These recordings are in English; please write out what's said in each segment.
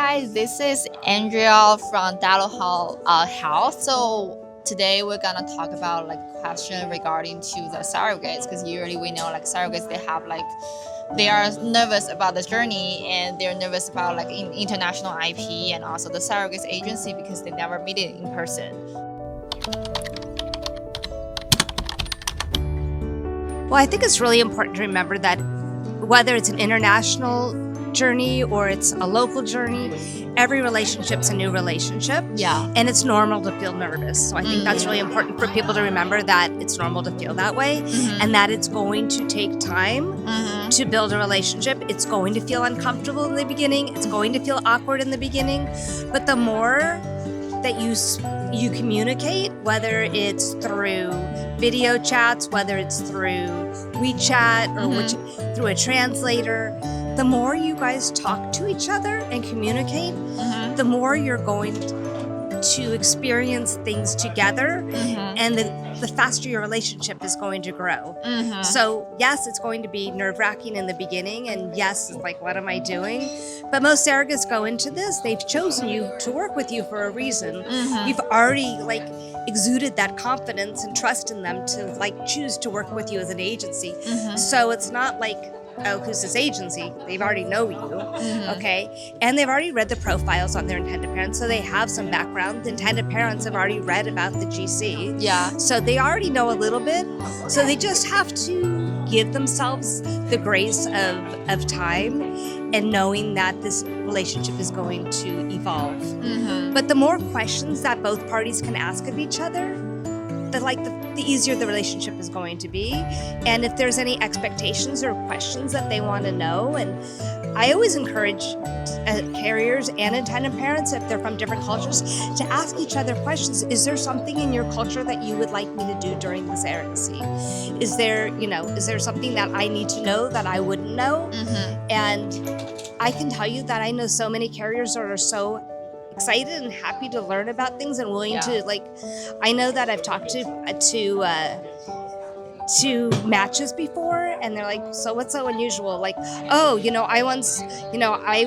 guys, this is Andrea from Thallo Health. So today we're gonna talk about like question regarding to the surrogates, because usually we know like surrogates they are nervous about the journey, and they're nervous about like international IP and also the surrogates agency because they never meet it in person. Well, I think it's really important to remember that whether it's an international journey or it's a local journey, every relationship's a new relationship. Yeah. And it's normal to feel nervous. So I think that's really important for people to remember, that it's normal to feel that way, and that it's going to take time to build a relationship. It's going to feel uncomfortable in the beginning. It's going to feel awkward in the beginning. But the more that you communicate, whether it's through video chats, whether it's through WeChat or through a translator, the more you guys talk to each other and communicate, the more you're going to experience things together, and the faster your relationship is going to grow. So yes, it's going to be nerve-wracking in the beginning, and yes, it's like, what am I doing? But most surrogates go into this, they've chosen you to work with you for a reason. You've already like exuded that confidence and trust in them to like choose to work with you as an agency. So it's not like, oh, who's this agency? They've already know you, okay? And they've already read the profiles on their intended parents, so they have some background. The intended parents have already read about the GC. Yeah. So they already know a little bit. So they just have to give themselves the grace of time and knowing that this relationship is going to evolve. But the more questions that both parties can ask of each other, the easier the relationship is going to be. And if there's any expectations or questions that they want to know, and I always encourage carriers and intended parents, if they're from different cultures, to ask each other questions. Is there something in your culture that you would like me to do during the surrogacy? Is there something that I need to know that I wouldn't know? And I can tell you that I know so many carriers that are so excited and happy to learn about things and willing to I know that I've talked to matches before, and they're like, so what's so unusual? Like, oh, I once, I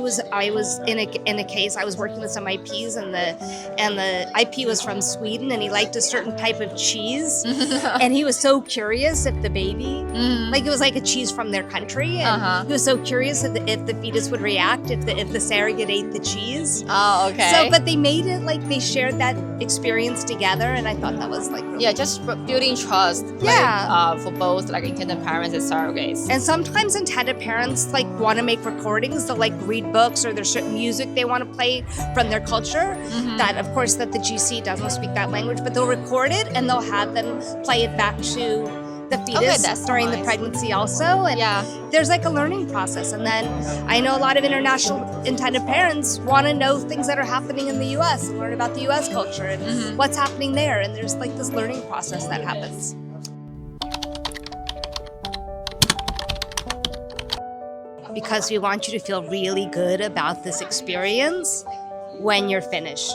was in a case, I was working with some IPs, and the IP was from Sweden, and he liked a certain type of cheese, and he was so curious if the baby, like it was like a cheese from their country, and he was so curious if the fetus would react if the surrogate ate the cheese. Oh, okay. So, but they made it like they shared that experience together, and I thought that was like really just building trust. For both like intended parents and surrogates. And sometimes intended parents like want to make recordings. They'll like read books, or there's certain music they want to play from their culture that of course that the GC doesn't speak that language, but they'll record it and they'll have them play it back to the fetus during the pregnancy also. And there's like a learning process. And then I know a lot of international intended parents want to know things that are happening in the US and learn about the US culture and what's happening there. And there's like this learning process that happens. Because we want you to feel really good about this experience when you're finished.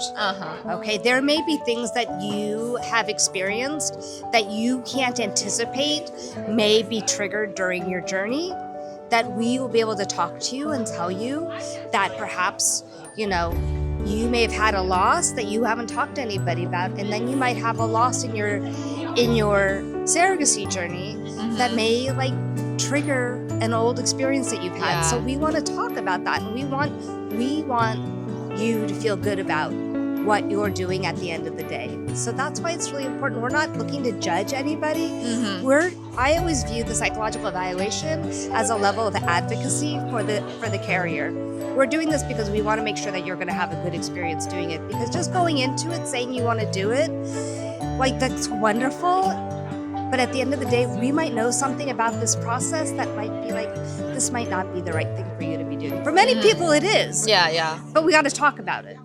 Okay, there may be things that you have experienced that you can't anticipate may be triggered during your journey, that we will be able to talk to you and tell you that perhaps, you may have had a loss that you haven't talked to anybody about, and then you might have a loss in your surrogacy journey that may like trigger an old experience that you've had. So we want to talk about that, and we want you to feel good about what you're doing at the end of the day. So that's why it's really important. We're not looking to judge anybody. I always view the psychological evaluation as a level of advocacy for the carrier. We're doing this because we want to make sure that you're going to have a good experience doing it, because just going into it saying you want to do it, like that's wonderful. But at the end of the day, we might know something about this process that might be like, this might not be the right thing for you to be doing. For many people it is. Yeah. But we got to talk about it.